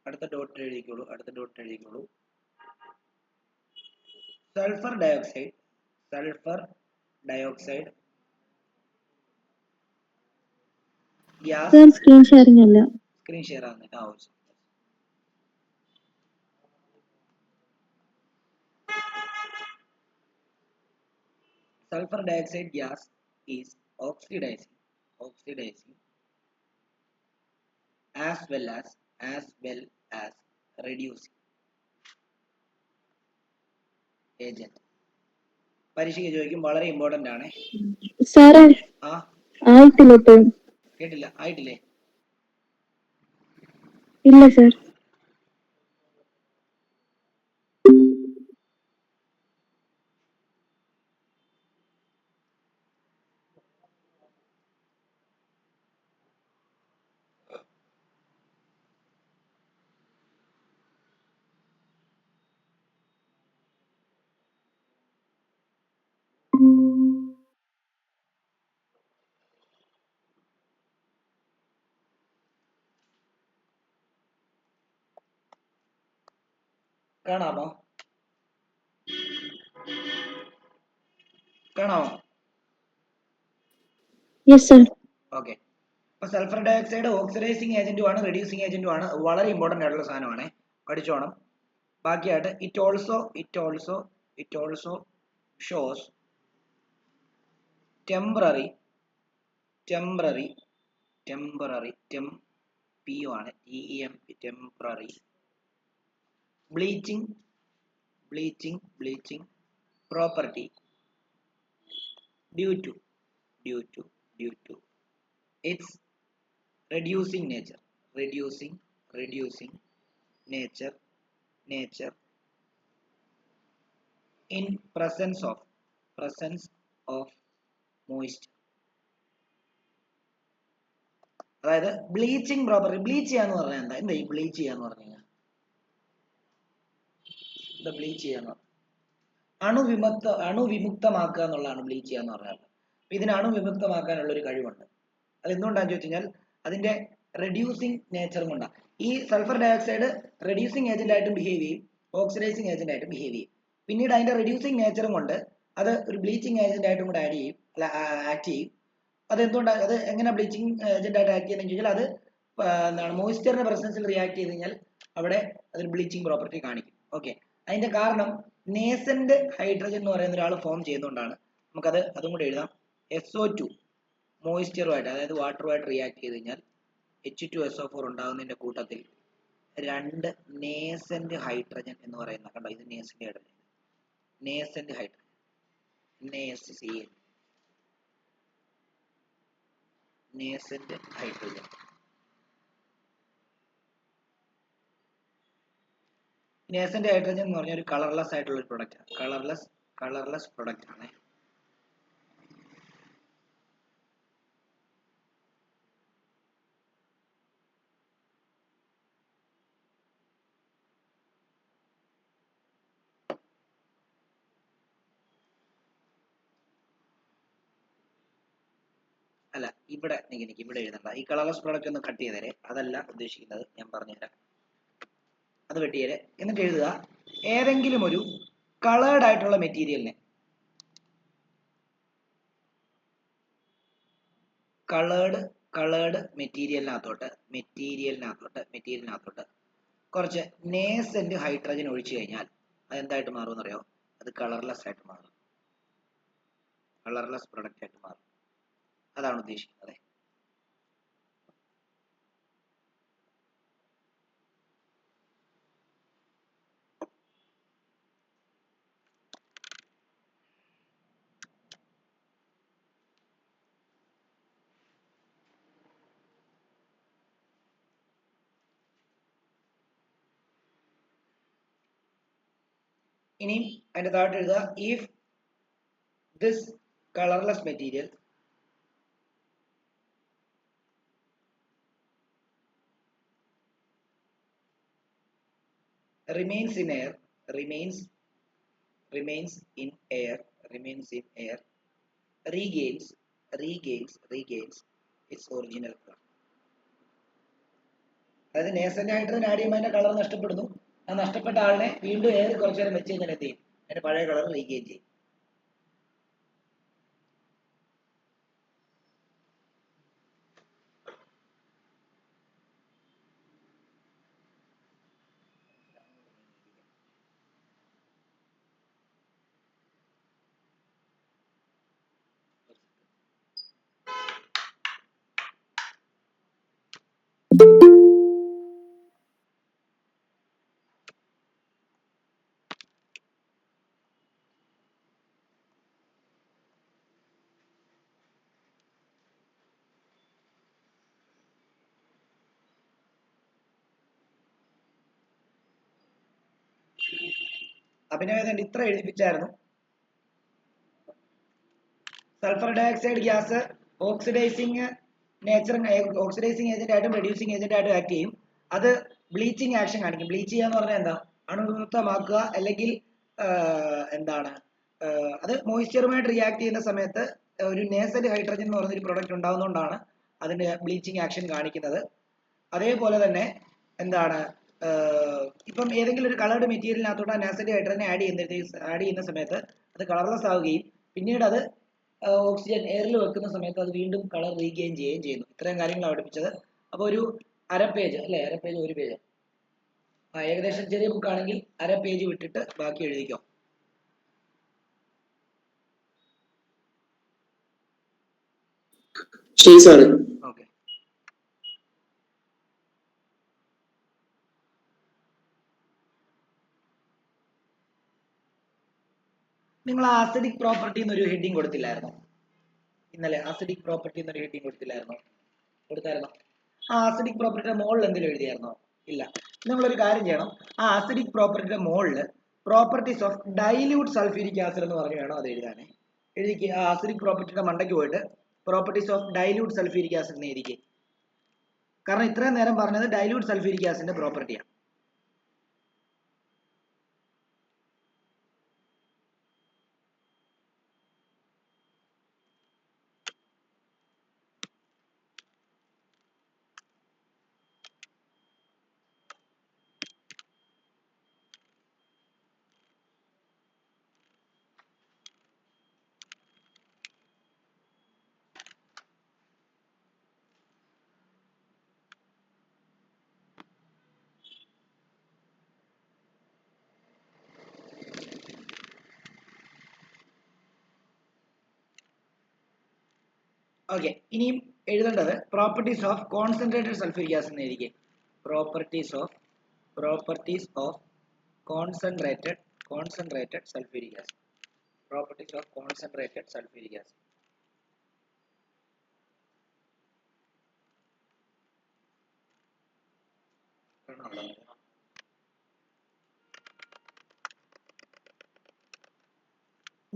അടുത്ത ഡോട്ട് എഴുതിക്കോളൂ. Sulphur dioxide gas. Screen sharing അല്ല. സ്ക്രീൻ ഷെയർ ആവുന്നില്ല. ആവശ്യം sulfur dioxide gas is oxidizing as well as reducing agent. പരീക്ഷയ്ക്ക് ചോദിക്കും, വളരെ ഇമ്പോർട്ടന്റ് ആണ്. സാറേ ആയിട്ടില്ല ഇപ്പോഴും. കേട്ടില്ല, ആയിട്ടില്ലേ? ഇല്ല സർ. കാണാമോ? Yes sir. ഓക്കെ. അപ്പൊ സൾഫർ ഡയോക്സൈഡ് ഓക്സിഡൈസിങ് ഏജന്റും ആണ്, റെഡ്യൂസിങ് ഏജന്റും ആണ്. വളരെ ഇമ്പോർട്ടന്റ് ആയിട്ടുള്ള സാധനമാണ്, പഠിച്ചോണം. ബാക്കിയായിട്ട് it also shows temporary bleaching property due to its reducing nature in presence of moisture. അതായത് ബ്ലീച്ചിങ് പ്രോപ്പർട്ടി. ബ്ലീച്ച് ചെയ്യാന്ന് പറഞ്ഞാൽ എന്താ ഈ ബ്ലീച്ച് ചെയ്യാന്ന് പറഞ്ഞു കഴിഞ്ഞാൽ? ബ്ലീച്ച് ചെയ്യാന്ന് പറഞ്ഞാൽ അണുവിമുക്തമാക്കുക എന്നുള്ളതാണ് ബ്ലീച്ച് ചെയ്യാന്ന് പറഞ്ഞാൽ. ഇതിന് അണുവിമുക്തമാക്കാനുള്ള ഒരു കഴിവുണ്ട്. അത് എന്തുകൊണ്ടാന്ന് ചോദിച്ചു കഴിഞ്ഞാൽ അതിന്റെ റെഡ്യൂസിങ് നേച്ചർ കൊണ്ടാണ്. ഈ സൾഫർ ഡയോക്സൈഡ് റെഡ്യൂസിങ് ഏജന്റ് ആയിട്ടും ബിഹേവ് ചെയ്യും, ഓക്സിഡൈസിങ് ഏജന്റ് ആയിട്ടും ബിഹേവ് ചെയ്യും. പിന്നീട് അതിന്റെ റെഡ്യൂസിങ് നേച്ചറും കൊണ്ട് അത് ഒരു ബ്ലീച്ചിങ് ഏജന്റ് ആയിട്ടും കൂടെ ആക്ട് ചെയ്യും. അത് എന്തുകൊണ്ടാണ്, അത് എങ്ങനെ ബ്ലീച്ചിങ് ഏജന്റ് ആയിട്ട് ആക്ട് ചെയ്യുന്നത് ചോദിച്ചാൽ അത് എന്താണ് മോയ്സ്ചറിന്റെ പ്രസൻസിൽ റിയാക്ട് ചെയ്ത് കഴിഞ്ഞാൽ അവിടെ അതൊരു ബ്ലീച്ചിങ് പ്രോപ്പർട്ടി കാണിക്കും. ഓക്കെ. അതിന്റെ കാരണം നേസന്റ് ഹൈഡ്രജൻ എന്ന് പറയുന്ന ഒരാൾ ഫോം ചെയ്യുന്നതുകൊണ്ടാണ്. നമുക്കത് അതും കൂടെ എഴുതാം. SO2 മോയ്സ്ചറുമായിട്ട്, അതായത് വാട്ടറുമായിട്ട് റിയാക്ട് ചെയ്ത് കഴിഞ്ഞാൽ H2SO4 ഉണ്ടാകുന്നതിന്റെ കൂട്ടത്തിൽ 2 നേസന്റ് ഹൈഡ്രജൻ എന്ന് പറയുന്ന, കണ്ടോ ഇത് nascent hydrogen, NaSCl nascent hydrogen. Nascent hydrogen എന്ന് പറഞ്ഞ ഒരു കളർലെസ് ആയിട്ടുള്ള ഒരു പ്രൊഡക്റ്റ് ആണ്. കളർലെസ് പ്രൊഡക്റ്റ് ആണ്. അല്ല, ഇവിടെ എനിക്ക് ഇവിടെ എഴുതണ്ട. ഈ കളർലെസ് പ്രോഡക്റ്റ് ഒന്ന് കട്ട് ചെയ്തേരെ. അതല്ല ഉദ്ദേശിക്കുന്നത്, ഞാൻ പറഞ്ഞുതരാം. അത് വെട്ടിയേരെ. എന്നിട്ട് എഴുതുക, ഏതെങ്കിലും ഒരു കളേർഡ് ആയിട്ടുള്ള മെറ്റീരിയലിനെ, കളേർഡ് മെറ്റീരിയലിനകത്തോട്ട് കുറച്ച് നേസന്റ് ഹൈഡ്രജൻ ഒഴിച്ചു കഴിഞ്ഞാൽ അതെന്തായിട്ട് മാറും അറിയോ? അത് കളർലെസ് ആയിട്ട് മാറും, കളർലെസ് പ്രൊഡക്റ്റ് ആയിട്ട് മാറും. അതാണ് ഉദ്ദേശിക്കുന്നത്. ഇനി അതിന്റെ താഴോട്ട് എഴുതുക, if this colorless material remains in air regains its original color. അതായത് നേസന്റ് ഹൈഡ്രജൻ ആഡ് ചെയ്യുമ്പോൾ അതിന്റെ കളർ നഷ്ടപ്പെടുന്നു. ആ നഷ്ടപ്പെട്ട ആളിനെ വീണ്ടും എയർ കുറച്ചു നേരം വെച്ച് കഴിഞ്ഞാൽ എന്ത് ചെയ്യും? അതിന്റെ പഴയ കളർ റീഗെയിൻ ചെയ്യും. അഭിനവേദൻ ഇത്ര എഴുതിപ്പിച്ചായിരുന്നു. Sulphur dioxide gas oxidising oxidising agent ആയിട്ടും റെഡ്യൂസിങ് ഏജന്റ് ആയിട്ടും ആക്ട് ചെയ്യും. അത് ബ്ലീച്ചിങ് ആക്ഷൻ കാണിക്കും. ബ്ലീച്ച് ചെയ്യാന്ന് പറഞ്ഞാൽ എന്താ? അണുവിമുക്തമാക്കുക, അല്ലെങ്കിൽ എന്താണ്, അത് മോയ്സ്ചറുമായിട്ട് റിയാക്ട് ചെയ്യുന്ന സമയത്ത് ഒരു നേസന്റ് ഹൈഡ്രജൻ എന്ന് പറയുന്ന ഒരു പ്രൊഡക്റ്റ് ഉണ്ടാകുന്നതുകൊണ്ടാണ് അതിന്റെ ബ്ലീച്ചിങ് ആക്ഷൻ കാണിക്കുന്നത്. അതേപോലെ തന്നെ എന്താണ്, ഇപ്പം ഏതെങ്കിലും ഒരു കളർഡ് മെറ്റീരിയലിനകത്തോട്ട് ആ നാസന്റ് ഹൈഡ്രജനെ ആഡ് ചെയ്യുന്ന സമയത്ത് അത് കളർലെസ് ആവുകയും പിന്നീട് അത് ഓക്സിജൻ എയറിൽ വെക്കുന്ന സമയത്ത് അത് വീണ്ടും കളർ റീഗെയിൻ ചെയ്യുകയും ചെയ്യുന്നു. ഇത്രയും കാര്യങ്ങളാണ് പഠിപ്പിച്ചത്. അപ്പോൾ ഒരു അര പേജ് അല്ലെ, അര പേജ് ഒരു പേജ്, ഏകദേശം ചെറിയ ബുക്ക് ആണെങ്കിൽ അര പേജ് വിട്ടിട്ട് ബാക്കി എഴുതിക്കോ. ശരി സാറ്. ഓക്കെ. നിങ്ങൾ ആസിഡിക് പ്രോപ്പർട്ടി എന്നൊരു ഹെഡിങ് കൊടുത്തില്ലായിരുന്നോ ഇന്നലെ? ആസിഡിക് പ്രോപ്പർട്ടി എന്നൊരു ഹെഡിങ് കൊടുത്തില്ലായിരുന്നോ? കൊടുത്തായിരുന്നോ? ആ ആസിഡിക് പ്രോപ്പർട്ടിയുടെ മുകളിൽ എന്തെങ്കിലും എഴുതിയായിരുന്നോ? ഇല്ല. നിങ്ങളൊരു കാര്യം ചെയ്യണം, ആ ആസിഡിക് പ്രോപ്പർട്ടിയുടെ മുകളിൽ properties of dilute sulphuric acid എന്ന് പറഞ്ഞു വേണം അത് എഴുതാനേ. എഴുതിക്കുക. ആ ആസിഡിക് പ്രോപ്പർട്ടിയുടെ മണ്ടയ്ക്ക് പോയിട്ട് properties of dilute sulphuric acid എന്ന് എഴുതിക്കുക. കാരണം ഇത്രയും നേരം പറഞ്ഞത് ഡൈല്യൂട്ട് സൾഫ്യൂരിക് ആസിഡിന്റെ പ്രോപ്പർട്ടിയാണ്. ഓക്കെ. ഇനിയും എഴുതേണ്ടത് properties of concentrated sulphuric acid എന്ന് എഴുതിക്കുക. Properties of concentrated sulphuric acid. Properties of concentrated sulphuric acid.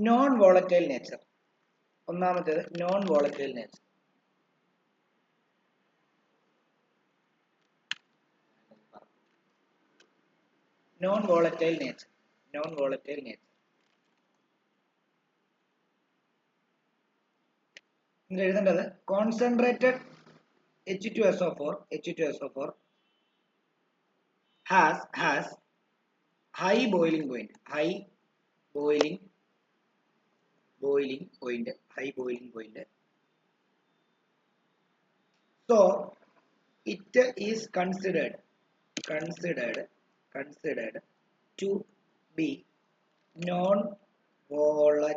Non volatile nature. ഒന്നാമത്തേത് non volatile nature. Non volatile nature. നിങ്ങൾ എഴുതേണ്ടത് concentrated H2SO4 has high boiling point. So it is considered to be non-volatile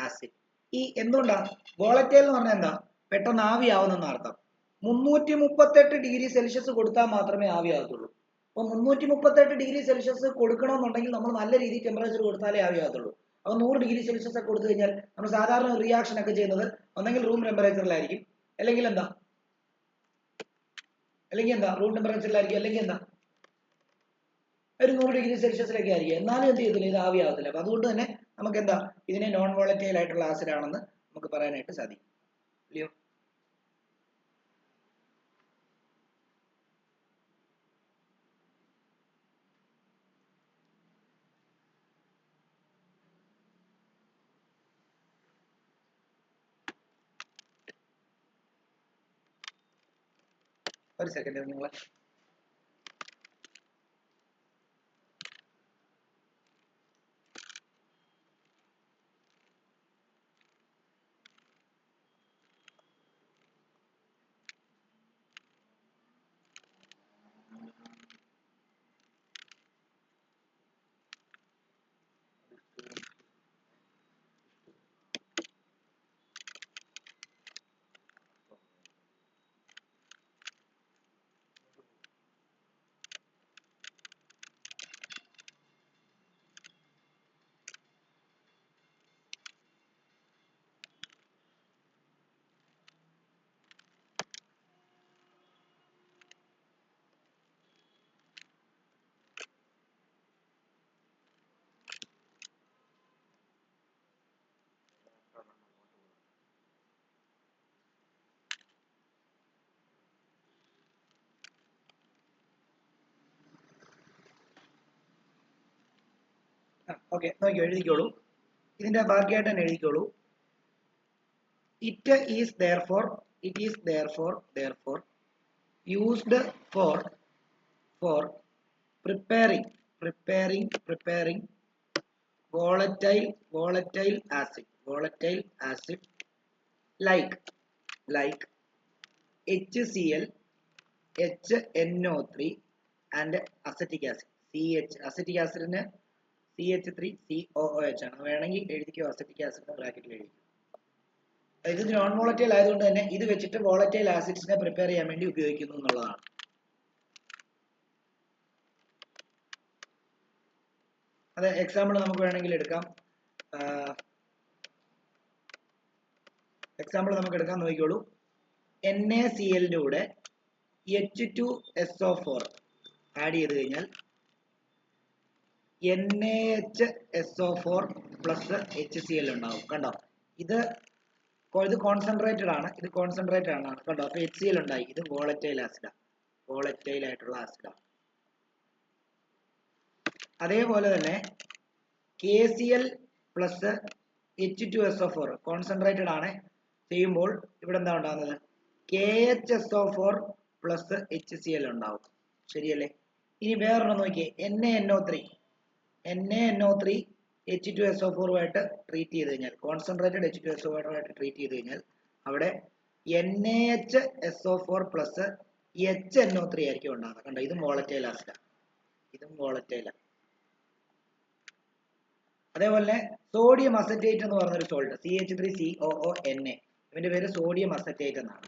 acid. ഈ എന്തുകൊണ്ടാണ് volatile എന്ന് പറഞ്ഞാൽ എന്താ? പെട്ടെന്ന് ആവിയാവുന്ന അർത്ഥം. 338 ഡിഗ്രി സെൽഷ്യസ് കൊടുത്താൽ മാത്രമേ ആവിയാകത്തുള്ളൂ. അപ്പോൾ 338 ഡിഗ്രി സെൽഷ്യസ് കൊടുക്കണമെന്നുണ്ടെങ്കിൽ നമ്മൾ നല്ല രീതിയിൽ ടെമ്പറേച്ചർ കൊടുത്താലേ ആവിയാകത്തുള്ളൂ. അപ്പോൾ 100 ഡിഗ്രി സെൽഷ്യസ് ഒക്കെ കൊടുത്തു കഴിഞ്ഞാൽ നമ്മൾ സാധാരണ റിയാക്ഷൻ ഒക്കെ ചെയ്യുന്നത് ഒന്നെങ്കിൽ റൂം ടെമ്പറേച്ചറിലായിരിക്കും, അല്ലെങ്കിൽ എന്താ റൂം ടെമ്പറേച്ചറിലായിരിക്കും, അല്ലെങ്കിൽ എന്താ ഒരു 100 ഡിഗ്രി സെൽഷ്യസിലൊക്കെ ആയിരിക്കും. എന്നാലും എന്ത് ചെയ്യത്തില്ല, ഇത് ആവിയാകത്തില്ല. അപ്പൊ അതുകൊണ്ട് തന്നെ നമുക്ക് എന്താ ഇതിനെ നോൺ വോളറ്റൈൽ ആയിട്ടുള്ള ആസിഡ് ആണെന്ന് നമുക്ക് പറയാനായിട്ട് സാധിക്കും. ഇല്ലയോ? ഒരു സെക്കൻഡ് നിങ്ങൾ ഓക്കെ നോക്കിയോ, എഴുതിക്കോളൂ. ഇതിന്റെ ബാക്കിയായിട്ട് തന്നെ എഴുതിക്കോളൂ. It is therefore used for preparing volatile acid like HCl, HNO3 and acetic acid. acetic acid ന് CH3COOH ആണ്. വേണമെങ്കിൽ എഴുതിക്കോ അസറ്റിക് ആസിഡ് ബ്രാക്കറ്റിൽ എഴുതിക്കോ. ഇത് നോൺ വോളറ്റൈൽ ആയതുകൊണ്ട് തന്നെ ഇത് വെച്ചിട്ട് വോളറ്റൈൽ ആസിഡ്സിനെ പ്രിപ്പയർ ചെയ്യാൻ വേണ്ടി ഉപയോഗിക്കുന്നു എന്നുള്ളതാണ്. അത് എക്സാമ്പിൾ നമുക്ക് വേണമെങ്കിൽ എടുക്കാം. നോക്കിക്കോളൂ. NaCl ന്റെ കൂടെ H2SO4 ആഡ് ചെയ്ത് കഴിഞ്ഞാൽ NaHSO4 പ്ലസ് HCl ഉണ്ടാവും. കണ്ടോ, ഇത് കോൺസെൻട്രേറ്റഡ് ആണ്, കണ്ടോ. അപ്പൊ HCl ഉണ്ടായി. ഇത് വോളറ്റൈൽ ആയിട്ടുള്ള ആസിഡാണ്. അതേപോലെ തന്നെ KCl പ്ലസ് H2SO4 കോൺസെൻട്രേറ്റഡ് ആണ് ചെയ്യുമ്പോൾ ഇവിടെ എന്താ ഉണ്ടാകുന്നത്? KHSO4 പ്ലസ് HCl ഉണ്ടാവും. ശരിയല്ലേ? ഇനി വേറൊരെണ്ണം നോക്കിയേ, NaNO3 H2SO4 ആയിട്ട് ട്രീറ്റ് ചെയ്ത് കഴിഞ്ഞാൽ, കോൺസെൻട്രേറ്റഡ് H2SO4 ആയിട്ട് ട്രീറ്റ് ചെയ്ത് കഴിഞ്ഞാൽ അവിടെ NaHSO4 പ്ലസ് HNO3 ആയിരിക്കും ഉണ്ടാകുന്നത്. കണ്ടോ, ഇതും വോളറ്റൈൽ ആസിഡാണ്. അതേപോലെ സോഡിയം അസറ്റേറ്റ് എന്ന് പറഞ്ഞൊരു സോൾട്ട്, CH3COONA, ഇവന്റെ പേര് സോഡിയം അസറ്റേറ്റ് എന്നാണ്.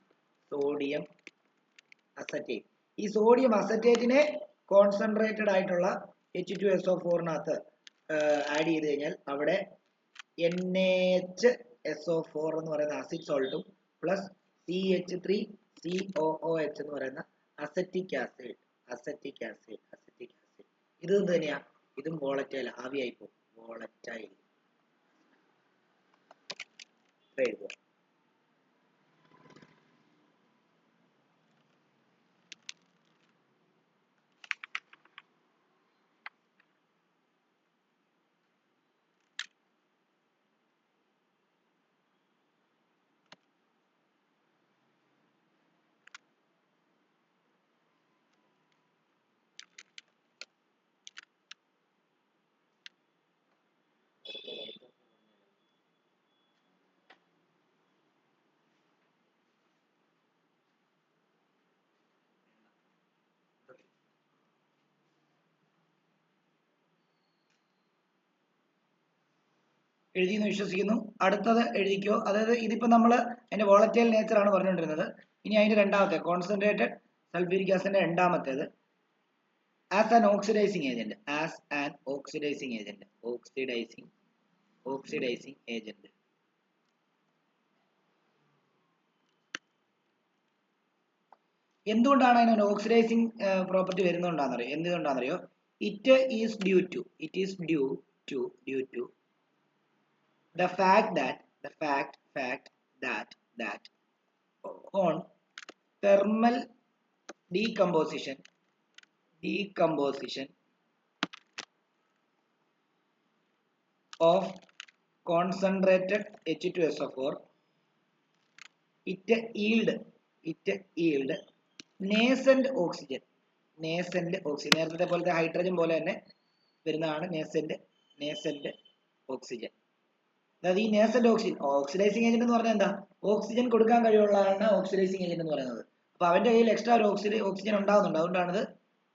Sodium acetate. ഈ സോഡിയം അസറ്റേറ്റിനെ കോൺസെൻട്രേറ്റഡ് ആയിട്ടുള്ള H2SO4 ആഡ് ചെയ്ത് കഴിഞ്ഞാൽ അവിടെ NaHSO4 എന്ന് പറയുന്ന ആസിഡ് സോൾട്ടും പ്ലസ് CH3COOH എന്ന് പറയുന്ന അസറ്റിക് ആസിഡ്. ഇത് തന്നെയാ, ഇതും വോളറ്റൈൽ, ആവിയായി പോകും. വോളറ്റൈൽ എഴുതുക. എഴുതിയെന്ന് വിശ്വസിക്കുന്നു. അടുത്തത് എഴുതിക്കോ. അതായത് ഇതിപ്പോ നമ്മൾ അതിന്റെ വോളറ്റൈൽ നേച്ചർ ആണ് പറഞ്ഞുകൊണ്ടിരുന്നത്. ഇനി അതിന്റെ രണ്ടാമത്തെ കോൺസെൻട്രേറ്റഡ് സൾഫ്യൂരിക് ആസിഡിന്റെ രണ്ടാമത്തേത് as an oxidising agent. Oxidising agent. എന്തുകൊണ്ടാണ് അതിനൊരു ഓക്സിഡൈസിങ് പ്രോപ്പർട്ടി വരുന്നതുകൊണ്ടാണെന്നറിയോ? എന്തുകൊണ്ടാണെന്നറിയോ? It is due to the fact that on thermal decomposition of concentrated H2SO4 it yield nascent oxygen നേരത്തെ പോലത്തെ ഹൈഡ്രജൻ പോലെ തന്നെ വരുന്നതാണ് നേസന്റ് ഓക്സിജൻ. അതായത് ഈ നേസന്റ് ഓക്സിഡൈസിങ് ഏജന്റ് എന്ന് പറഞ്ഞാൽ എന്താ, ഓക്സിജൻ കൊടുക്കാൻ കഴിവുള്ളതാണ് ഓക്സിഡൈസിങ് ഏജന്റ് എന്ന് പറയുന്നത്. അപ്പൊ അവന്റെ കയ്യിൽ എക്സ്ട്രാ ഒരു ഓക്സിജൻ ഉണ്ടാകുന്നുണ്ട്, അതുകൊണ്ടാണ് ഇത്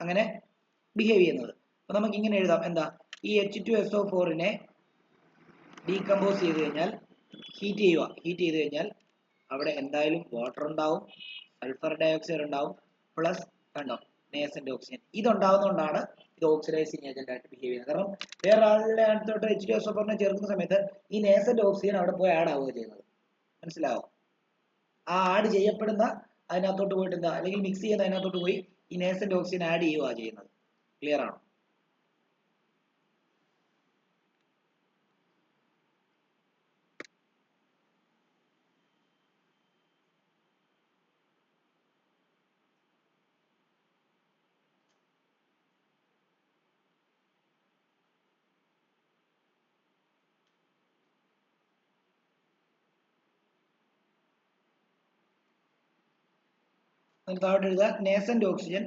അങ്ങനെ ബിഹേവ് ചെയ്യുന്നത്. അപ്പൊ നമുക്ക് ഇങ്ങനെ എഴുതാം, എന്താ, ഈ H2SO4 ഡീകമ്പോസ് ചെയ്ത് കഴിഞ്ഞാൽ ഹീറ്റ് ചെയ്ത് കഴിഞ്ഞാൽ അവിടെ എന്തായാലും വാട്ടർ ഉണ്ടാവും, സൾഫർ ഡയോക്സൈഡ് ഉണ്ടാവും, പ്ലസ് കണ്ടോ നേസന്റ് ഓക്സിജൻ. ഇതുണ്ടാവുന്നതുകൊണ്ടാണ് ഇത് ഓക്സിഡൈസിങ് ഏജന്റ് ആയിട്ട് ബിഹേവ് ചെയ്യുന്നത്. കാരണം വേറെ ആളുടെ അടുത്തോട്ട് H2SO4 ചേർക്കുന്ന സമയത്ത് ഈ നേസന്റ് ഓക്സിജൻ അവിടെ പോയി ആഡ് ആവുക ചെയ്യുന്നത്. മനസ്സിലാവോ? ആ ആഡ് ചെയ്യപ്പെടുന്ന അതിനകത്തോട്ട് പോയിട്ട് എന്താ, അല്ലെങ്കിൽ മിക്സ് ചെയ്യുന്ന അതിനകത്തോട്ട് പോയി ഈ നേസന്റ് ഓക്സിജൻ ആഡ് ചെയ്യുക ചെയ്യുന്നത്. ക്ലിയർ ആണോ? താഴോട്ട് എഴുതുക, nascent oxygen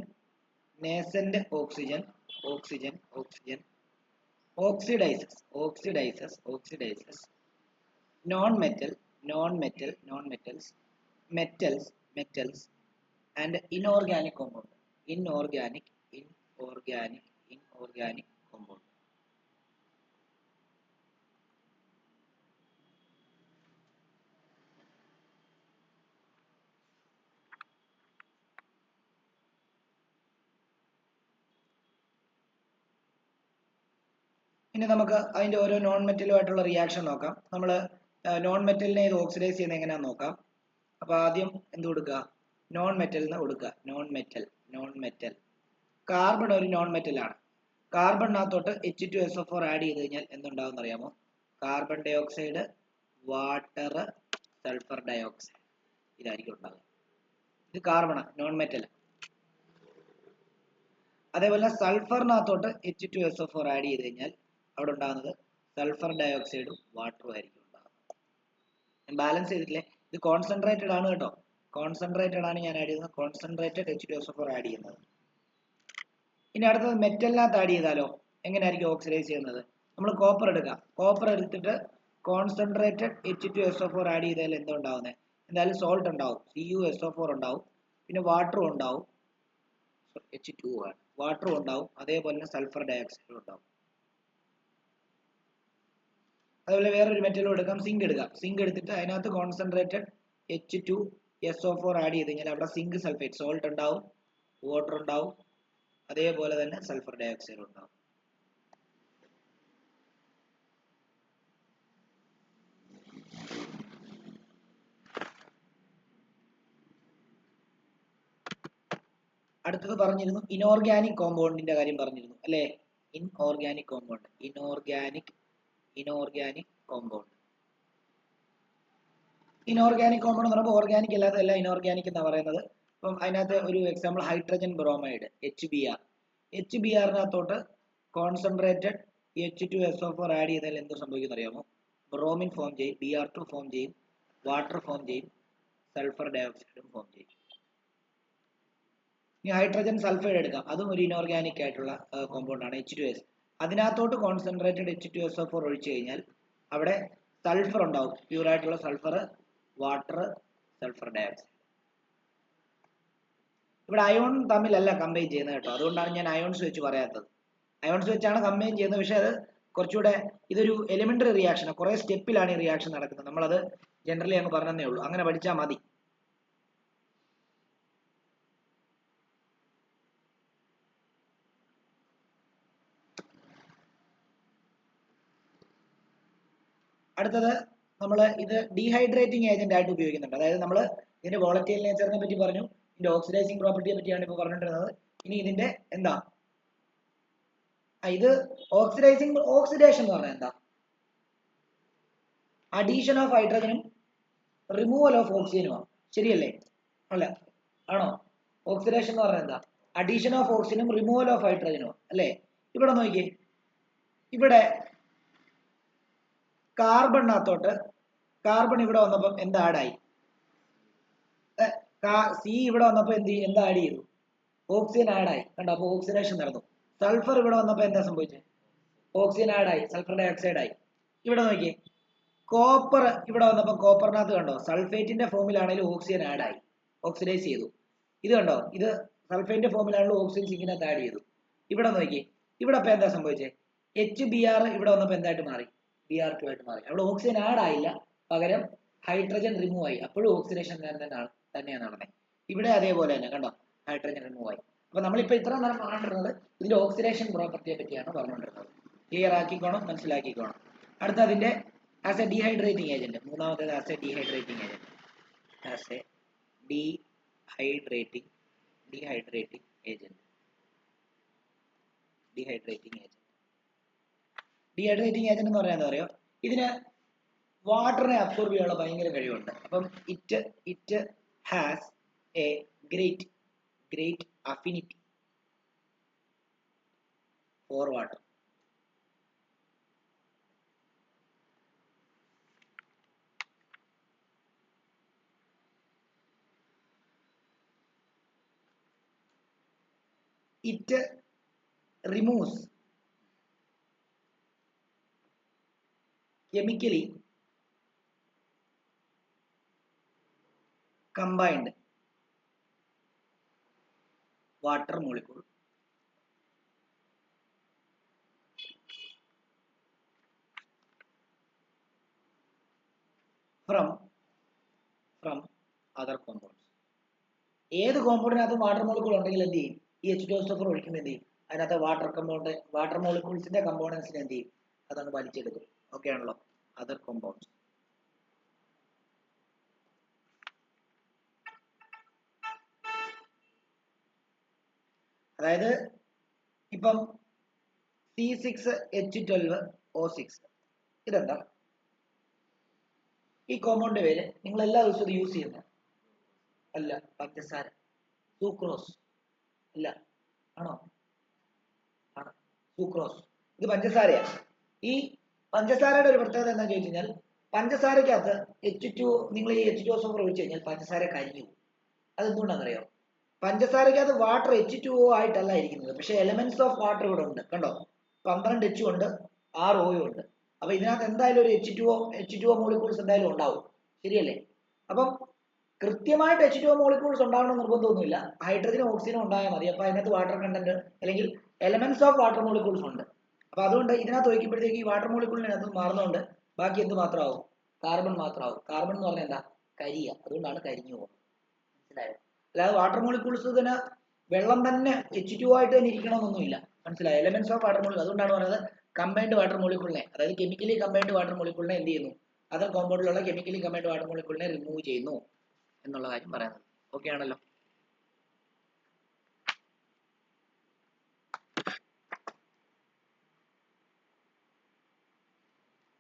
oxidises non metals and inorganic compound. Inorganic compound. ഇനി നമുക്ക് അതിന്റെ ഓരോ നോൺ മെറ്റലുമായിട്ടുള്ള റിയാക്ഷൻ നോക്കാം. നമ്മൾ നോൺ മെറ്റലിനെ ഇത് ഓക്സിഡൈസ് ചെയ്യുന്നത് എങ്ങനെയാണെന്ന് നോക്കാം. അപ്പൊ ആദ്യം എന്ത് കൊടുക്കുക, നോൺ മെറ്റലിന് കൊടുക്കുക. നോൺ മെറ്റൽ കാർബൺ ഒരു നോൺ മെറ്റൽ ആണ്. കാർബണിനകത്തോട്ട് H2SO4 ആഡ് ചെയ്ത് കഴിഞ്ഞാൽ എന്തുണ്ടാവും അറിയാമോ? Carbon dioxide, water, sulphur dioxide, ഇതായിരിക്കും ഉണ്ടാകുക. ഇത് കാർബൺ നോൺ മെറ്റൽ. അതേപോലെ സൾഫറിനകത്തോട്ട് H2SO4 ആഡ് ചെയ്ത് കഴിഞ്ഞാൽ അവിടെ ഉണ്ടാകുന്നത് സൾഫർ ഡൈ ഓക്സൈഡും വാട്ടറും ആയിരിക്കും ഉണ്ടാകുന്നത്. ഞാൻ ബാലൻസ് ചെയ്തിട്ടില്ലേ, ഇത് കോൺസെൻട്രേറ്റഡ് ആണ് കേട്ടോ, കോൺസെൻട്രേറ്റഡ് ആണ് ഞാൻ ആഡ് ചെയ്യുന്നത്, കോൺസെൻട്രേറ്റഡ് H2SO4 ആഡ് ചെയ്യുന്നത്. ഇനി അടുത്തത് മെറ്റലിനകത്ത് ആഡ് ചെയ്താലോ എങ്ങനെയായിരിക്കും ഓക്സിഡൈസ് ചെയ്യുന്നത്? നമ്മൾ കോപ്പർ എടുക്കുക, കോപ്പർ എടുത്തിട്ട് കോൺസെൻട്രേറ്റഡ് H2SO4 ആഡ് ചെയ്താൽ എന്താ ഉണ്ടാവുന്നത്? എന്തായാലും സോൾട്ട് ഉണ്ടാവും, CuSO4 ഉണ്ടാവും, പിന്നെ വാട്ടറും ഉണ്ടാവും, H2 ആണ്, വാട്ടറും ഉണ്ടാവും, അതേപോലെ തന്നെ സൾഫർ ഡൈ ഓക്സൈഡും ഉണ്ടാവും. അതുപോലെ വേറൊരു മെറ്റലും എടുക്കാം, സിങ്ക് എടുക്കാം. സിങ്ക് എടുത്തിട്ട് അതിനകത്ത് കോൺസെൻട്രേറ്റഡ് H2SO4 ആഡ് ചെയ്ത് കഴിഞ്ഞാൽ അവിടെ സിങ്ക് സൾഫേറ്റ് സോൾട്ട് ഉണ്ടാവും, വാട്ടർ ഉണ്ടാവും, അതേപോലെ തന്നെ സൾഫർ ഡൈ ഓക്സൈഡ് ഉണ്ടാവും. അടുത്തത് പറഞ്ഞിരുന്നു ഇനോർഗാനിക് കോമ്പൗണ്ടിന്റെ കാര്യം പറഞ്ഞിരുന്നു അല്ലേ? ഇൻഓർഗാനിക് കോമ്പൗണ്ട് എന്ന് പറയുമ്പോൾ ഓർഗാനിക് അല്ലാത്തതല്ല ഇനോർഗാനിക് എന്നാണ് പറയുന്നത്. അപ്പം അതിനകത്ത് ഒരു എക്സാമ്പിൾ ഹൈഡ്രജൻ ബ്രോമൈഡ് HBr-നകത്തോട്ട് കോൺസെൻട്രേറ്റഡ് H2SO4 ആഡ് ചെയ്താൽ എന്ത് സംഭവിക്കും അറിയാമോ? ബ്രോമിൻ ഫോം ചെയ്യും, Br2 ഫോം ചെയ്യും, വാട്ടർ ഫോം ചെയ്യും, സൾഫർ ഡൈ ഓക്സൈഡും ഫോം ചെയ്യും. ഇനി ഹൈഡ്രജൻ സൾഫൈഡ് എടുക്കാം, അതും ഒരു ഇനോർഗാനിക് ആയിട്ടുള്ള കോമ്പൗണ്ട് ആണ്, H2S. അതിനകത്തോട്ട് കോൺസെൻട്രേറ്റഡ് H2SO4 ഒഴിച്ചു കഴിഞ്ഞാൽ അവിടെ സൾഫർ ഉണ്ടാവും, പ്യൂർ ആയിട്ടുള്ള sulphur, water, sulphur dioxide. ഇവിടെ അയോൺ തമ്മിലല്ല കമ്പൈൻ ചെയ്യുന്നത് കേട്ടോ, അതുകൊണ്ടാണ് ഞാൻ അയോൺസ് വെച്ച് പറയാത്തത്. അയോൺസ് വെച്ചാണ് കമ്പൈൻ ചെയ്യുന്നത്, പക്ഷെ അത് കുറച്ചുകൂടെ ഇതൊരു എലിമെന്ററി റിയാക്ഷൻ, കുറെ സ്റ്റെപ്പിലാണ് ഈ റിയാക്ഷൻ നടക്കുന്നത്. നമ്മളത് ജനറലി അങ്ങ് പറഞ്ഞതേ ഉള്ളൂ, അങ്ങനെ പഠിച്ചാൽ മതി. അടുത്തത് നമ്മൾ ഇത് ഡീഹൈഡ്രേറ്റിംഗ് ഏജന്റ് ആയിട്ട് ഉപയോഗിക്കുന്നുണ്ട്. അതായത് നമ്മൾ ഇതിന്റെ വോളറ്റൈൽ നേച്ചറിനെ പറ്റി പറഞ്ഞു, ഇതിന്റെ ഓക്സിഡൈസിങ് പ്രോപ്പർട്ടിയെ പറ്റിയാണ് ഇപ്പോൾ പറഞ്ഞിട്ടുള്ളത്. ഇനി ഇതിന്റെ എന്താ, ഇത് ഓക്സിഡേഷൻ എന്ന് പറഞ്ഞാൽ എന്താ? അഡീഷൻ ഓഫ് ഹൈഡ്രജനും റിമൂവൽ ഓഫ് ഓക്സിജനുമാണ്, ശരിയല്ലേ? അല്ല, ആണോ? ഓക്സിഡേഷൻ എന്ന് പറഞ്ഞാൽ എന്താ? അഡീഷൻ ഓഫ് ഓക്സിജനും റിമൂവൽ ഓഫ് ഹൈഡ്രജനും അല്ലേ? ഇവിടെ നോക്കിയേ, ഇവിടെ കാർബണിനകത്തോട്ട് കാർബൺ ഇവിടെ വന്നപ്പം എന്ത് ആഡായി? സി ഇവിടെ വന്നപ്പോൾ എന്താ ആഡ് ചെയ്തു? ഓക്സിജൻ ആഡ് ആയി. കണ്ടോ? അപ്പോൾ ഓക്സിഡേഷൻ നടന്നു. സൾഫർ ഇവിടെ വന്നപ്പോൾ എന്താ സംഭവിച്ചത്? ഓക്സിജൻ ആഡ് ആയി, സൾഫർ ഡൈ ഓക്സൈഡ് ആയി. ഇവിടെ നോക്കിയേ, കോപ്പർ ഇവിടെ വന്നപ്പോൾ കോപ്പറിനകത്ത് കണ്ടോ സൾഫേറ്റിന്റെ ഫോമിലാണെങ്കിലും ഓക്സിജൻ ആഡ് ആയി, ഓക്സിഡൈസ് ചെയ്തു. ഇത് കണ്ടോ, ഇത് സൾഫേറ്റിന്റെ ഫോമിലാണെങ്കിലും ഓക്സിജൻ സിങ്കിനകത്ത് ആഡ് ചെയ്തു. ഇവിടെ നോക്കിയേ, ഇവിടെ അപ്പോൾ എന്താ സംഭവിച്ചത്? HBr ഇവിടെ വന്നപ്പോൾ എന്തായിട്ട് മാറി? Br2 ആയിട്ട് മാറി. അവിടെ ഓക്സിജൻ ആഡ് ആയില്ല, പകരം ഹൈഡ്രജൻ റിമൂവ് ആയി. അപ്പോഴും ഓക്സിഡേഷൻ തന്നെയാണ് നടന്നത്. ഇവിടെ അതേപോലെ തന്നെ കണ്ടോ, ഹൈഡ്രജൻ റിമൂവ് ആയി. അപ്പൊ നമ്മളിപ്പോ ഇത്ര നേരം പറഞ്ഞിട്ടുള്ളത് ഇതിന്റെ ഓക്സിഡേഷൻ പ്രോപ്പർട്ടിയെ പറ്റിയാണ് പറഞ്ഞുകൊണ്ടിരുന്നത്. ക്ലിയർ ആക്കിക്കോണം, മനസ്സിലാക്കിക്കോണം. അടുത്ത അതിന്റെ ആസ് എ ഡീഹൈഡ്രേറ്റിംഗ് ഏജന്റ്, മൂന്നാമത്തേത് as A dehydrating agent. As A dehydrating agent. Dehydrating agent എന്ന് പറയാൻ എന്താ പറയുക, ഇതിന് വാട്ടറിനെ അബ്സോർബ് ചെയ്യാനുള്ള ഭയങ്കര കഴിവുണ്ട്. അപ്പം it has A great affinity four water. It removes chemically combined water molecule from other compounds. ഏത് കോമ്പൗണ്ടിനകത്ത് വാട്ടർ മോളിക്യൂൾ ഉണ്ടെങ്കിൽ എന്ത് ചെയ്യും? ഈ H2SO4 ഒഴിക്കുമ്പോൾ എന്ത് ചെയ്യും? അതിനകത്ത് വാട്ടർ മോളിക്യൂൾസിന്റെ കമ്പോണൻസിനെ എന്ത് ചെയ്യും? അതങ്ങ് വലിച്ചെടുക്കും. ഓക്കെ ആണല്ലോ? Other compounds. അതായത് ഇപ്പം C6H12O6 ഇതെന്താ? ഈ കോമ്പൗണ്ട് പേര് നിങ്ങൾ എല്ലാ ദിവസവും യൂസ് ചെയ്യുന്ന അല്ല, പഞ്ചസാര, സൂക്രോസ് അല്ല, ആണോ? ആണ്, സൂക്രോസ്. ഇത് പഞ്ചസാരയാണ്. ഈ പഞ്ചസാരയുടെ ഒരു പ്രത്യേകത എന്താണെന്ന് ചോദിച്ചു കഴിഞ്ഞാൽ, പഞ്ചസാരക്കകത്ത് നിങ്ങൾ ഈ H2SO4 ഒഴിച്ചു കഴിഞ്ഞാൽ പഞ്ചസാര കരിഞ്ഞു പോകും. അതെന്തുകൊണ്ടാണെന്നറിയോ? പഞ്ചസാരക്കകത്ത് വാട്ടർ H2O ആയിട്ടല്ല ഇരിക്കുന്നത്, പക്ഷെ എലമെന്റ്സ് ഓഫ് വാട്ടർ ഇവിടെ ഉണ്ട്. കണ്ടോ, 12 H ഉണ്ട്, 6 O ഉണ്ട്. അപ്പൊ ഇതിനകത്ത് എന്തായാലും ഒരു H2O മോളിക്യൂൾസ് എന്തായാലും ഉണ്ടാവും, ശരിയല്ലേ? അപ്പം കൃത്യമായിട്ട് H2O മോളിക്യൂൾസ് ഉണ്ടാവണം നിർബന്ധമൊന്നുമില്ല, ഹൈഡ്രജനും ഓക്സിജനും ഉണ്ടായാൽ മതി. അപ്പൊ അതിനകത്ത് വാട്ടർ കണ്ടന്റ് അല്ലെങ്കിൽ എലമെന്റ്സ് ഓഫ് വാട്ടർ മോളിക്യൂൾസ് ഉണ്ട്. അപ്പൊ അതുകൊണ്ട് ഇതിനകത്ത് ഒഴിക്കുമ്പോഴത്തേക്ക് ഈ വാട്ടർ മോളിക്യൂളിനകത്ത് മാറുന്നതുകൊണ്ട് ബാക്കി എന്ത് മാത്രമാവും? കാർബൺ മാത്രമാവും. കാർബൺ എന്ന് പറഞ്ഞാൽ എന്താ? കരിയ. അതുകൊണ്ടാണ് കരിഞ്ഞു പോകുന്നത്. മനസ്സിലായോ? അല്ലാതെ വാട്ടർ മോളിക്യൂൾസ് തന്നെ വെള്ളം തന്നെ H2O ആയിട്ട് തന്നെ ഇരിക്കണമെന്നൊന്നുമില്ല. മനസ്സിലായോ? Elements of water molecule. അതുകൊണ്ടാണ് പറയുന്നത് കമ്പൈൻഡ് വാട്ടർ മോളിക്യൂളിനെ, അതായത് കെമിക്കലി കമ്പൈൻഡ് വാട്ടർ മോളിക്യൂളിനെ എന്ത് ചെയ്യുന്നു? അതർ കോമ്പൗണ്ടിലുള്ള കെമിക്കലി കമ്പൈൻഡ് വാട്ടർ മോളിക്യൂളിനെ റിമൂവ് ചെയ്യുന്നു എന്നുള്ള കാര്യം പറയുന്നത്. ഓക്കെ ആണല്ലോ?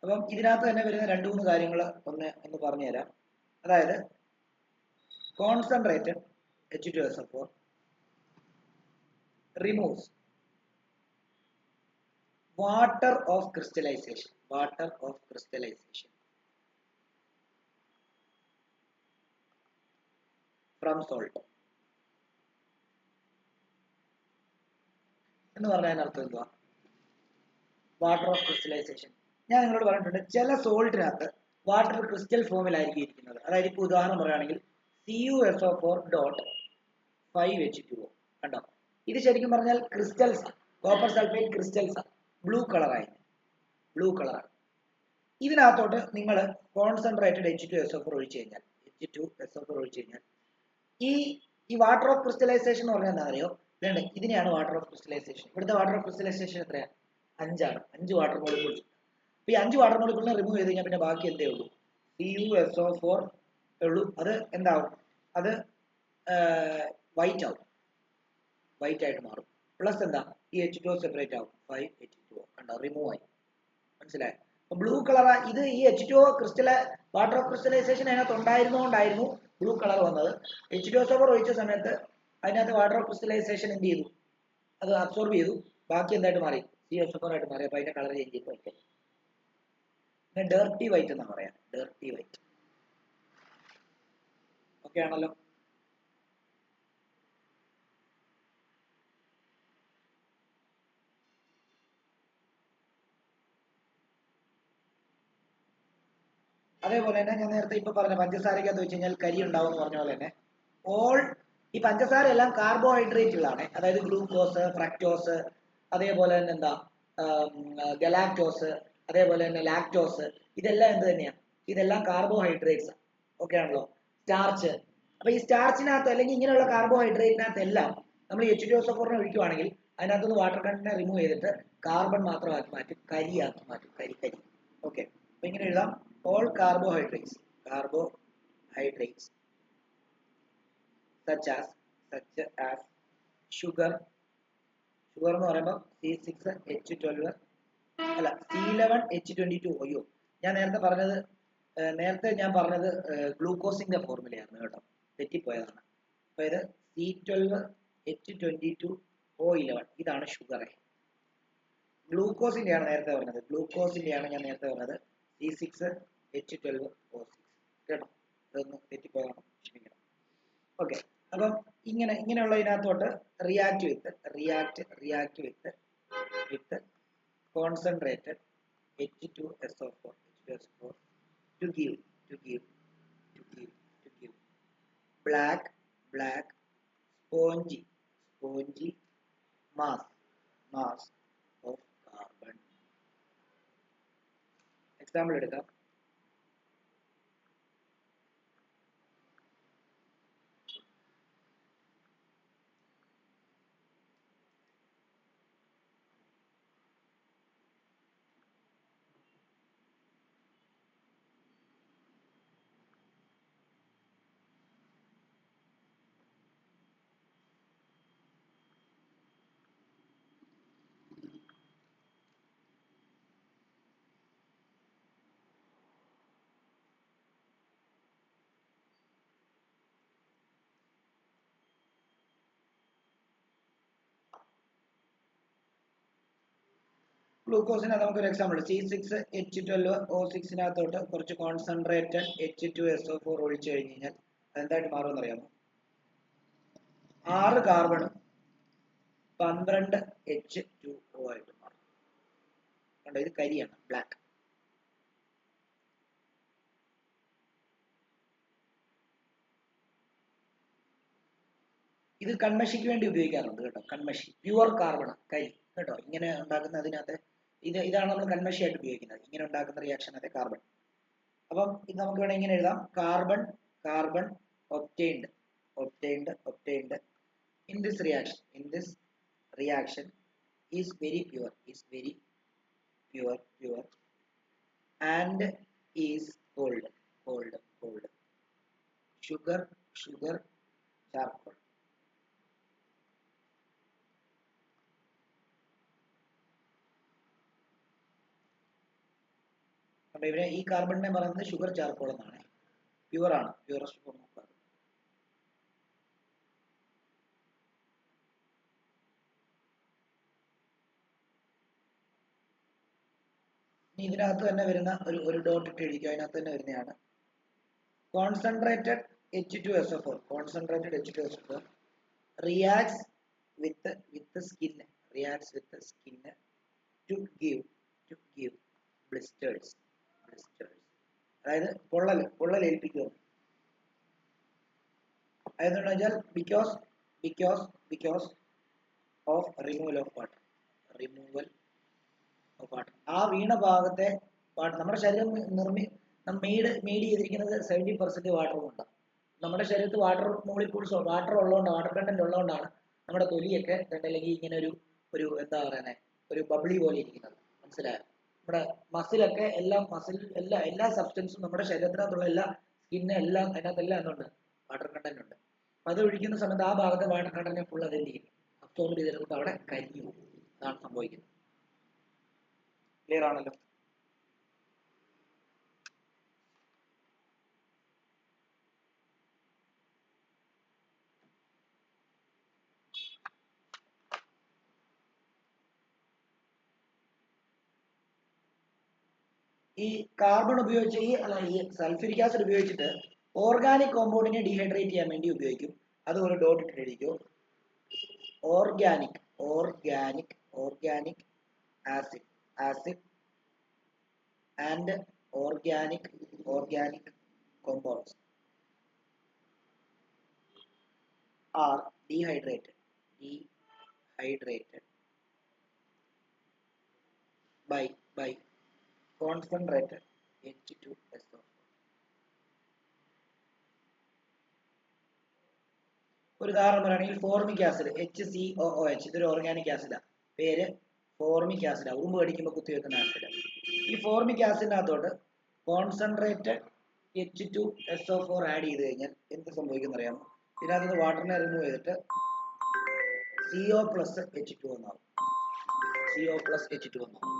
അപ്പം ഇതിനകത്ത് തന്നെ വരുന്ന 2-3 കാര്യങ്ങൾ ഒന്ന് പറഞ്ഞുതരാം. അതായത് concentrated H2SO4 removes water of crystallization from salt. എന്ന് പറഞ്ഞാൽ അർത്ഥം എന്തുവാ? Water of crystallisation. ഞാൻ നിങ്ങളോട് പറഞ്ഞിട്ടുണ്ട്, ചില സോൾട്ടിനകത്ത് വാട്ടർ ക്രിസ്റ്റൽ ഫോമിലായിരിക്കും ഇരിക്കുന്നത്. അതായത് ഇപ്പോൾ ഉദാഹരണം പറയുകയാണെങ്കിൽ CuSO4.5H2O കണ്ടോ, ഇത് ശരിക്കും പറഞ്ഞാൽ crystals, copper sulphate crystals, blue കളറായി. ഇതിനകത്തോട്ട് നിങ്ങൾ കോൺസെൻട്രേറ്റഡ് H2SO4 ഒഴിച്ചു കഴിഞ്ഞാൽ ഈ വാട്ടർ ഓഫ് ക്രിസ്റ്റലൈസേഷൻ എന്ന് പറഞ്ഞാൽ എന്താ അറിയോ? വേണ്ട, ഇതിനെയാണ് വാട്ടർ ഓഫ് ക്രിസ്റ്റലൈസേഷൻ. ഇവിടുത്തെ വാട്ടർ ഓഫ് ക്രിസ്റ്റലൈസേഷൻ എത്രയാണ്? 5 ആണ്. 5 വാട്ടർ മോളിക്യൂൾസ്. അപ്പൊ ഈ 5 വാട്ടർ മോളിക്യൂളിനെ റിമൂവ് ചെയ്ത് കഴിഞ്ഞാൽ പിന്നെ ബാക്കി എന്തേ ഉള്ളൂ? CuSO4 ഉള്ളൂ. അത് എന്താവും? അത് വൈറ്റ് ആവും, വൈറ്റ് ആയിട്ട് മാറും. പ്ലസ് എന്താ? ഈ H2O സെപ്പറേറ്റ് ആവും, 5H2O കണ്ടോ, റിമൂവ് ആയി. മനസ്സിലായോ? അപ്പൊ ബ്ലൂ കളർ. ഇത് ഈ H2O വാട്ടർ ഓഫ് ക്രിസ്റ്റലൈസേഷൻ അതിനകത്ത് ഉണ്ടായിരുന്നുകൊണ്ടായിരുന്നു ബ്ലൂ കളർ വന്നത്. H2SO4 ഒഴിച്ച സമയത്ത് അതിനകത്ത് വാട്ടർ ഓഫ് ക്രിസ്റ്റലൈസേഷൻ എന്ത് ചെയ്തു? അത് അബ്സോർബ് ചെയ്തു. ബാക്കി എന്തായിട്ട് മാറി? CuSO4 ആയിട്ട് മാറി. അപ്പൊ അതിന്റെ കളർ ചേഞ്ച് ചെയ്ത് വയ്ക്കാം. പിന്നെ ഡേർട്ടി വൈറ്റ് എന്നാ പറയാം, ഡേർട്ടി വൈറ്റ്. ഓക്കെ ആണല്ലോ? അതേപോലെ തന്നെ ഞാൻ നേരത്തെ ഇപ്പൊ പറഞ്ഞ പഞ്ചസാരക്കകത്ത് വെച്ച് കഴിഞ്ഞാൽ കരി ഉണ്ടാവും എന്ന് പറഞ്ഞ പോലെ തന്നെ ഓൾ ഈ പഞ്ചസാര എല്ലാം കാർബോഹൈഡ്രേറ്റുകളാണ്. അതായത് ഗ്ലൂക്കോസ്, ഫ്രക്ടോസ്, അതേപോലെ തന്നെ എന്താ ഗലാക്ടോസ്, അതേപോലെ തന്നെ ലാക്ടോസ്, ഇതെല്ലാം എന്ത് തന്നെയാണ്? ഇതെല്ലാം കാർബോഹൈഡ്രേറ്റ്സ്. ഓക്കെ ആണല്ലോ. സ്റ്റാർച്ച്. അപ്പൊ ഈ സ്റ്റാർച്ചിനകത്ത് അല്ലെങ്കിൽ ഇങ്ങനെയുള്ള കാർബോഹൈഡ്രേറ്റിനകത്ത് എല്ലാം നമ്മൾ H2SO4 ഒഴിക്കുവാണെങ്കിൽ അതിനകത്തുനിന്ന് വാട്ടർ കണ്ടന്റിനെ റിമൂവ് ചെയ്തിട്ട് കാർബൺ മാത്രമാക്കി മാറ്റും, കരിയാക്കി മാറ്റും, കരി. ഓക്കെ, അപ്പൊ ഇങ്ങനെ എഴുതാം. All carbohydrates such as sugar എന്ന് പറയുമ്പോൾ C6H12 അല്ല C11H22. അയ്യോ, നേരത്തെ ഞാൻ പറഞ്ഞത് ഗ്ലൂക്കോസിന്റെ ഫോർമുലയായിരുന്നു കേട്ടോ, തെറ്റിപ്പോയതാണ്. അപ്പൊ ഇത് C12H22O11, ഇതാണ് ഷുഗർ. ഗ്ലൂക്കോസിന്റെയാണ് നേരത്തെ പറഞ്ഞത്, ഞാൻ നേരത്തെ പറഞ്ഞത് C6H12O6 കേട്ടോ. ഇതൊന്ന് തെറ്റിപ്പോയതാണ്, ക്ഷമിക്കണം. ഓക്കെ, അപ്പം ഇങ്ങനെയുള്ള ഇതിനകത്തോട്ട് react with concentrated H2SO4 to give black spongy mass of carbon. Example എടുക്കാം. ഗ്ലൂക്കോസിന് നമുക്കൊരു എക്സാമ്പിൾ, C6H12O6 കുറച്ച് കോൺസെൻട്രേറ്റഡ് H2SO4 ഒഴിച്ചു കഴിഞ്ഞ് കഴിഞ്ഞാൽ അതെന്തായിട്ട് മാറുമെന്ന് അറിയാമോ? 6 കാർബണും 12 H2O ആയിട്ട് മാറും. കണ്ടോ, ഇത് കരിയാണ്, ബ്ലാക്ക്. ഇത് കൺമഷിക്ക് വേണ്ടി ഉപയോഗിക്കാറുണ്ട് കേട്ടോ. കൺമഷി, പ്യുവർ കാർബൺ, കരി കേട്ടോ. ഇങ്ങനെ ഉണ്ടാക്കുന്ന അതിനകത്ത് ഇതാണ് നമ്മൾ കൺമഷിയായിട്ട് ഉപയോഗിക്കുന്നത്. ഇങ്ങനെ ഉണ്ടാക്കുന്ന റിയാക്ഷൻ അതെ കാർബൺ. അപ്പം ഇത് നമുക്ക് വേണമെങ്കിൽ ഇങ്ങനെ എഴുതാം. Carbon obtained in this reaction is very pure and is cold. Sugar charcoal. അപ്പൊ ഇവിടെ ഈ കാർബണിനെ പറയുന്നത് ഷുഗർ ചാർക്കോൾ എന്നാണ്. പ്യുവർ ആണ്, പ്യൂറസ്റ്റ് ഫോം ഓഫ് കാർബൺ. ഇതിനകത്ത് തന്നെ വരുന്ന ഒരു ഡോട്ട് ഇട്ട് എഴുതിക്കുക. അതിനകത്ത് തന്നെ വരുന്നതാണ് concentrated H2SO4 reacts with skin to give blisters. അതായത് പൊള്ളൽ ഏൽപ്പിക്കുക. അതെന്താണെന്ന് വെച്ചാൽ because of removal of water. ആ വീണ ഭാഗത്തെ നമ്മുടെ ശരീരം മെയ്ഡ് ചെയ്തിരിക്കുന്നത് 70% വാട്ടർ കൊണ്ടാണ്. നമ്മുടെ ശരീരത്തിൽ വാട്ടർ കണ്ടന്റ് ഉള്ളതുകൊണ്ടാണ് നമ്മുടെ തൊലിയൊക്കെ അല്ലെങ്കിൽ ഇങ്ങനെ ഒരു എന്താ പറയുന്നത്, ഒരു ബബ്ലി പോലെ ഇരിക്കുന്നത്. മനസ്സിലായോ? നമ്മുടെ മസിലൊക്കെ എല്ലാ സബ്സ്റ്റൻസും നമ്മുടെ ശരീരത്തിനകത്തുള്ള എല്ലാ സ്കിന്ന് എല്ലാം അതിനകത്തെല്ലാം എന്തുണ്ട്? വാട്ടർ കണ്ടന്റ് ഉണ്ട്. അത് ഒഴിക്കുന്ന സമയത്ത് ആ ഭാഗത്തെ വാട്ടർ കണ്ടന്റ് ഫുൾ അതെന്ത് ചെയ്യും? അബ്സോർബ് ചെയ്തെടുക്കുമ്പോൾ അവിടെ കരിഞ്ഞു പോകും. അതാണ് സംഭവിക്കുന്നത്. ക്ലിയർ ആണല്ലോ? ഈ കാർബൺ ഉപയോഗിച്ച് ഈ സൾഫ്യൂരിക് ആസിഡ് ഉപയോഗിച്ചിട്ട് ഓർഗാനിക് കോമ്പൗണ്ടിനെ ഡീഹൈഡ്രേറ്റ് ചെയ്യാൻ വേണ്ടി ഉപയോഗിക്കും. അത് ഒരു ഡോട്ട് ഇട്ട് എഴുതിക്കോ. Organic acid and organic compounds are dehydrated by concentrated H2SO4. ഒരു ഉദാഹരണം പറയുകയാണെങ്കിൽ ഫോർമിക് ആസിഡ് HCOOH, ഇതൊരു ഓർഗാനിക് ആസിഡാണ്, പേര് ഫോർമിക് ആസിഡ്, ഉറുമ്പ് കടിക്കുമ്പോൾ കുത്തിവെക്കുന്ന ആസിഡ്. ഈ ഫോർമിക് ആസിഡിനകത്തോട്ട് കോൺസെൻട്രേറ്റഡ് H2SO4 ആഡ് ചെയ്ത് കഴിഞ്ഞാൽ എന്ത് സംഭവിക്കുന്ന അറിയാമോ? ഇതിനകത്ത് വാട്ടറിനെ റിമൂവ് ചെയ്തിട്ട് CO+H2 എന്നാവും. CO+H2 എന്നാവും.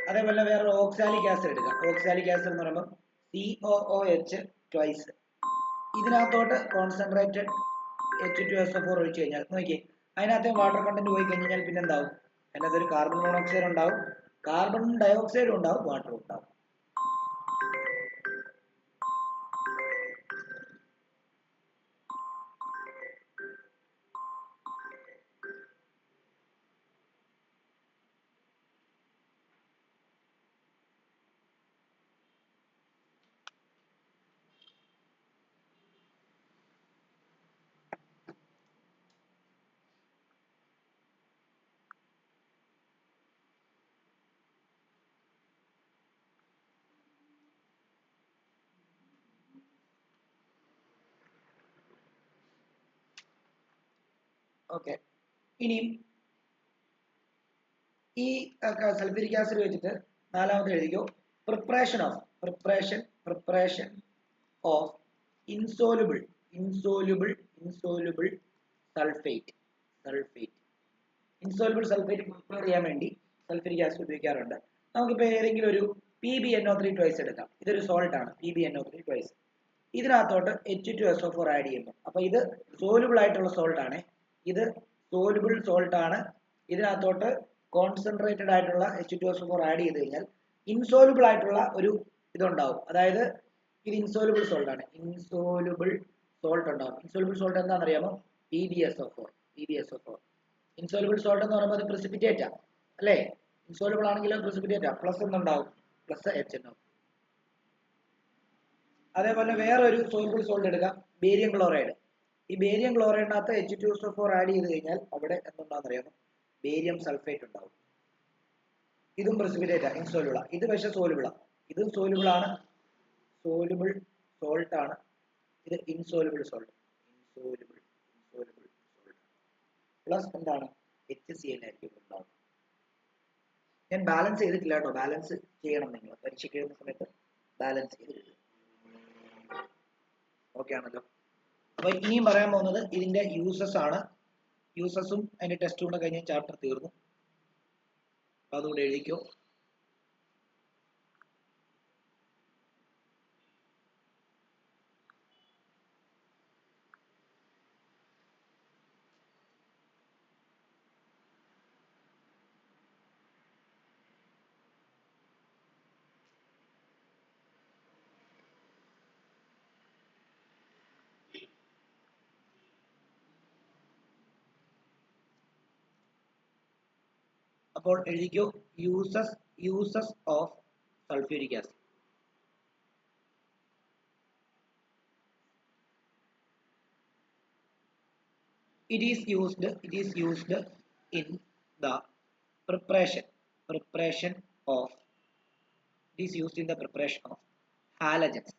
അതേപോലെ വേറെ ഓക്സാലിക് ആസിഡ് എടുക്കാം. ഓക്സാലിക് ആസിഡ് എന്ന് പറയുമ്പോൾ COOH ട്വൈസ്. ഇതിനകത്തോട്ട് കോൺസെൻട്രേറ്റഡ് H2SO4 ഒഴിച്ചു കഴിഞ്ഞാൽ നോക്കിയേ, അതിനകത്ത് വാട്ടർ കണ്ടന്റ് പോയി കഴിഞ്ഞാൽ പിന്നെ എന്താവും? അതിനകത്ത് ഒരു കാർബൺ മോണോക്സൈഡ് ഉണ്ടാവും, കാർബൺ ഡയോക്സൈഡും ഉണ്ടാവും, വാട്ടറും ഉണ്ടാവും. ഓക്കെ, ഇനിയും ഈ സൾഫ്യൂരിക് ആസിഡ് വെച്ചിട്ട് നാലാമത് എഴുതിക്കോ, preparation of insoluble sulphate. Insoluble sulphate prepare ചെയ്യാൻ വേണ്ടി സൾഫ്യൂരിക് ആസിഡ് ഉപയോഗിക്കാറുണ്ട്. നമുക്കിപ്പോൾ ഏതെങ്കിലും ഒരു PbNO3 ട്വൈസ് എടുക്കാം. ഇതൊരു സോൾട്ട് ആണ്, PbNO3 ട്വൈസ്. ഇതിനകത്തോട്ട് H2SO4 ആഡ് ചെയ്യുന്നു. അപ്പൊ ഇത് സോലുബിൾ ആയിട്ടുള്ള സോൾട്ട് ആണ്, ഇത് സോലുബിൾ സോൾട്ട് ആണ്. ഇതിനകത്തോട്ട് കോൺസെൻട്രേറ്റഡ് ആയിട്ടുള്ള H2SO4 ആഡ് ചെയ്ത് കഴിഞ്ഞാൽ ഇൻസോലുബിൾ ആയിട്ടുള്ള ഒരു ഇതുണ്ടാവും. അതായത് ഇത് ഇൻസോലുബിൾ സോൾട്ട് ആണ്, ഇൻസോലുബിൾ സോൾട്ട് ഉണ്ടാവും. ഇൻസോലുബിൾ സോൾട്ട് എന്താണെന്ന് അറിയാമോ? PbSO4. ഇൻസോലുബിൾ സോൾട്ട് എന്ന് പറയുമ്പോൾ അത് precipitate ആണ് അല്ലേ? ഇൻസോലുബിൾ ആണെങ്കിലും precipitate ആണ്. പ്ലസ് എന്തുണ്ടാവും? Plus HNO. അതേപോലെ വേറൊരു സോലുബിൾ സോൾട്ട് എടുക്കാം, ബേരിയം ക്ലോറൈഡ്. ഈ ബേരിയം ക്ലോറൈഡിനകത്ത് H2SO4 ആഡ് ചെയ്ത് കഴിഞ്ഞാൽ അവിടെ എന്തുണ്ടാകുന്ന അറിയാമോ? ബേരിയം സൾഫേറ്റ് ഉണ്ടാവും. ഇതും precipitate ആണ്, ഇൻസോലുബിൾ ആണ്. ഇത് പക്ഷേ സോലുബിൾ ആണ്, ഇതും സോലുബിൾ ആണ്, സോലുബിൾ സോൾട്ട് ആണ്. ഇത് insoluble salt, insoluble salt plus എന്താണ്? HCl ആയിരിക്കും ഉണ്ടാവും. ഞാൻ ബാലൻസ് ചെയ്തിട്ടില്ല കേട്ടോ, ബാലൻസ് ചെയ്യണം നിങ്ങൾ പരീക്ഷയ്ക്ക് എഴുതുന്ന സമയത്ത്, ബാലൻസ് ചെയ്ത്. ഓക്കെ ആണല്ലോ. അപ്പൊ ഇനിയും പറയാൻ പോകുന്നത് ഇതിന്റെ യൂസസ് ആണ്. യൂസസും അതിന്റെ ടെസ്റ്റും കൂടെ കഴിഞ്ഞ ചാപ്റ്റർ തീർന്നു. അപ്പൊ അതുകൂടെ എഴുതിക്കോ. അപ്പോൾ എഴുതിക്കോ, uses of sulphuric acid. It is used in the preparation of halogens,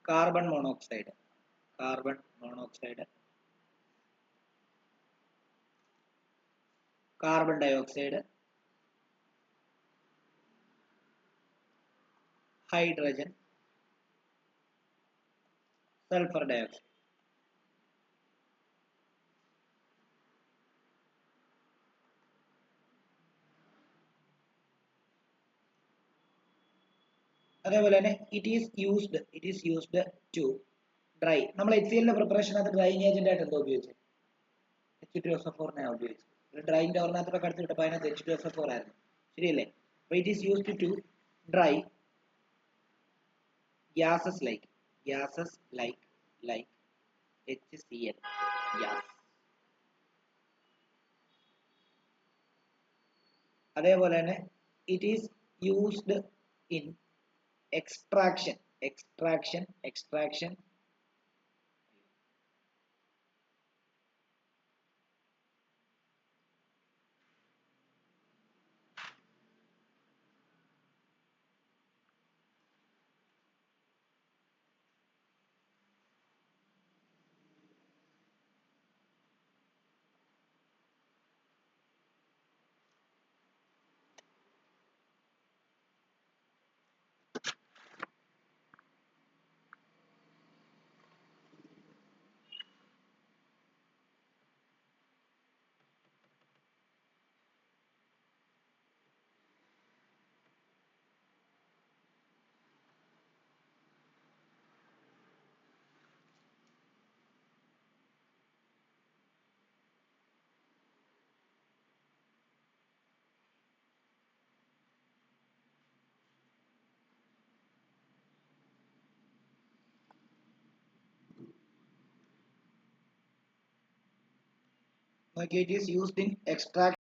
carbon monoxide, carbon dioxide, hydrogen, sulfur dioxide. അതേപോലെ തന്നെ it is used to dry. നമ്മൾ HCl ന്റെ പ്രിപ്പറേഷനകത്ത് ഡ്രൈയിങ് ഏജന്റ് ആയിട്ട് എന്തോ ഉപയോഗിച്ചു? H2SO4 ഉപയോഗിച്ചു. ഡ്രൈയിന്റെ ഒരെണ്ണത്തിലൊക്കെ അടുത്ത് വിട്ടപ്പോൾ അതിനകത്ത് H2SO4 ആയിരുന്നു, ശരിയല്ലേ? അപ്പൊ it is used to dry gases like HCl gas. അതേപോലെ തന്നെ it is used in extraction. Okay, it is used in extraction